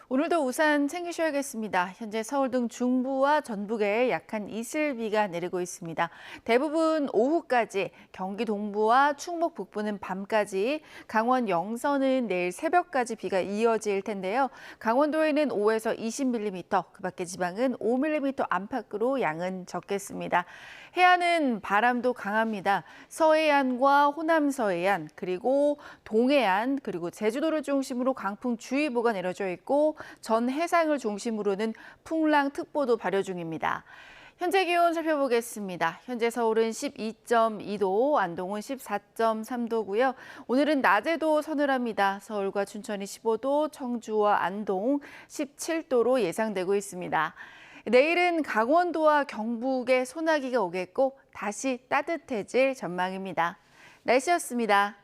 오늘도 우산 챙기셔야겠습니다. 현재 서울 등 중부와 전북에 약한 이슬비가 내리고 있습니다. 대부분 오후까지, 경기 동부와 충북 북부는 밤까지, 강원 영서는 내일 새벽까지 비가 이어질 텐데요. 강원도에는 5에서 20mm, 그 밖의 지방은 5mm 안팎으로 양은 적겠습니다. 해안은 바람도 강합니다. 서해안과 호남 서해안, 그리고 동해안, 그리고 제주도를 중심으로 강풍주의보가 내려져 있고 전 해상을 중심으로는 풍랑특보도 발효 중입니다. 현재 기온 살펴보겠습니다. 현재 서울은 12.2도, 안동은 14.3도고요. 오늘은 낮에도 서늘합니다. 서울과 춘천이 15도, 청주와 안동 17도로 예상되고 있습니다. 내일은 강원도와 경북에 소나기가 오겠고 다시 따뜻해질 전망입니다. 날씨였습니다.